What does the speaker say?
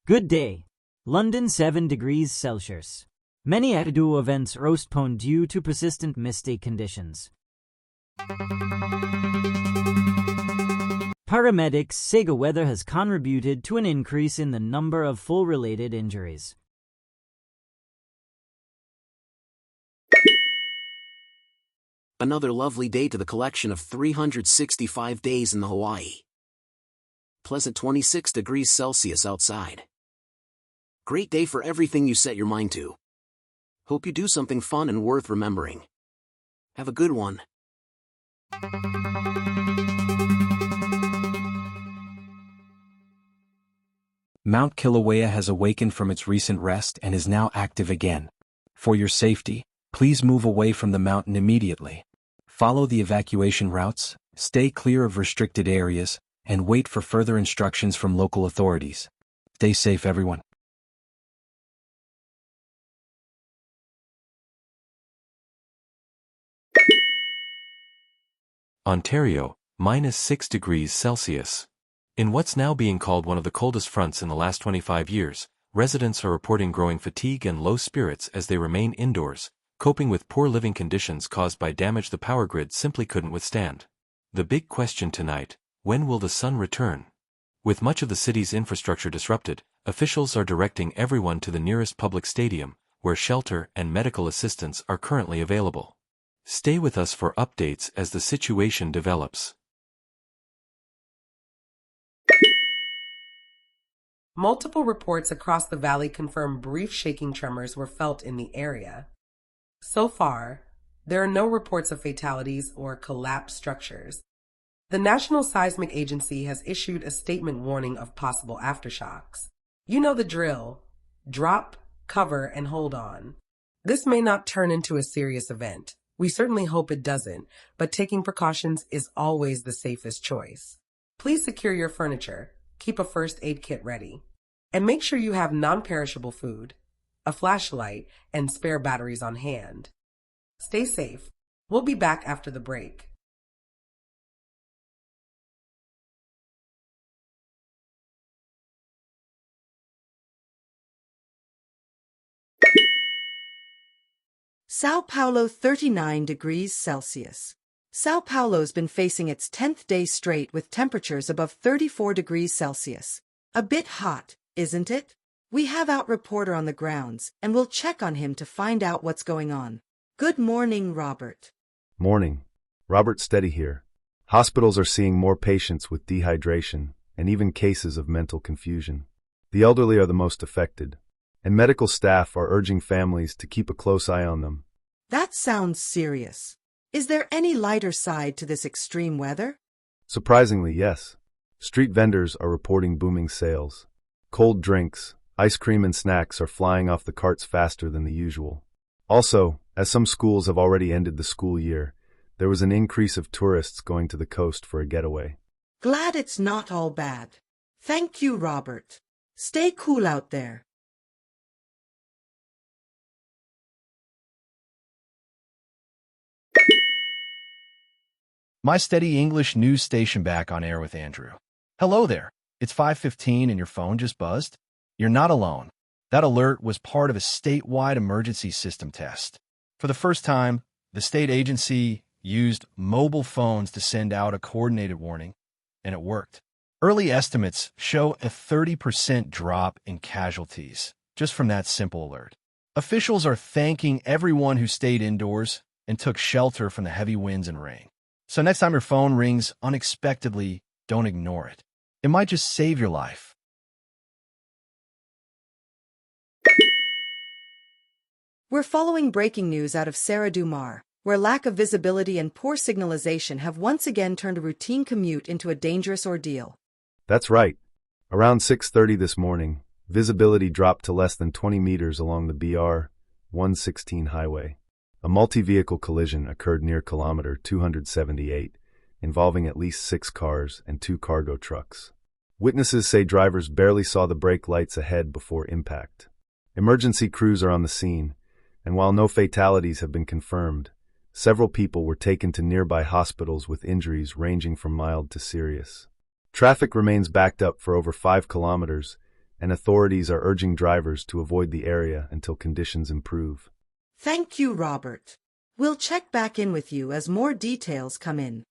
Good day. London 7 degrees Celsius. Many outdoor events are postponed due to persistent misty conditions. Paramedics say the weather has contributed to an increase in the number of fall-related injuries. Another lovely day to the collection of 365 days in the Hawaii. Pleasant 26 degrees Celsius outside. Great day for everything you set your mind to. Hope you do something fun and worth remembering. Have a good one. Mount Kilauea has awakened from its recent rest and is now active again. For your safety, please move away from the mountain immediately. Follow the evacuation routes, stay clear of restricted areas, and wait for further instructions from local authorities. Stay safe, everyone. Ontario, -6 degrees Celsius. In what's now being called one of the coldest fronts in the last 25 years, residents are reporting growing fatigue and low spirits as they remain indoors, coping with poor living conditions caused by damage the power grid simply couldn't withstand. The big question tonight: when will the sun return? With much of the city's infrastructure disrupted, officials are directing everyone to the nearest public stadium, where shelter and medical assistance are currently available. Stay with us for updates as the situation develops. Multiple reports across the valley confirm brief shaking tremors were felt in the area. So far, there are no reports of fatalities or collapsed structures. The National Seismic Agency has issued a statement warning of possible aftershocks. You know the drill. Drop, cover, and hold on. This may not turn into a serious event. We certainly hope it doesn't, but taking precautions is always the safest choice. Please secure your furniture, keep a first aid kit ready, and make sure you have non-perishable food, a flashlight, and spare batteries on hand. Stay safe. We'll be back after the break. Sao Paulo 39 degrees Celsius. Sao Paulo's been facing its 10th day straight with temperatures above 34 degrees Celsius. A bit hot, isn't it? We have out reporter on the grounds, and we'll check on him to find out what's going on. Good morning, Robert. Morning. Robert Steady here. Hospitals are seeing more patients with dehydration and even cases of mental confusion. The elderly are the most affected, and medical staff are urging families to keep a close eye on them. That sounds serious. Is there any lighter side to this extreme weather? Surprisingly, yes. Street vendors are reporting booming sales. Cold drinks, ice cream and snacks are flying off the carts faster than the usual. Also, as some schools have already ended the school year, there was an increase of tourists going to the coast for a getaway. Glad it's not all bad. Thank you, Robert. Stay cool out there. My Steady English news station back on air with Andrew. Hello there. It's 5:15 and your phone just buzzed? You're not alone. That alert was part of a statewide emergency system test. For the first time, the state agency used mobile phones to send out a coordinated warning, and it worked. Early estimates show a 30% drop in casualties just from that simple alert. Officials are thanking everyone who stayed indoors and took shelter from the heavy winds and rain. So next time your phone rings unexpectedly, don't ignore it. It might just save your life. We're following breaking news out of Serra do Mar, where lack of visibility and poor signalization have once again turned a routine commute into a dangerous ordeal. That's right. Around 6:30 this morning, visibility dropped to less than 20 meters along the BR 116 highway. A multi-vehicle collision occurred near kilometer 278, involving at least 6 cars and 2 cargo trucks. Witnesses say drivers barely saw the brake lights ahead before impact. Emergency crews are on the scene, and while no fatalities have been confirmed, several people were taken to nearby hospitals with injuries ranging from mild to serious. Traffic remains backed up for over 5 kilometers, and authorities are urging drivers to avoid the area until conditions improve. Thank you, Robert. We'll check back in with you as more details come in.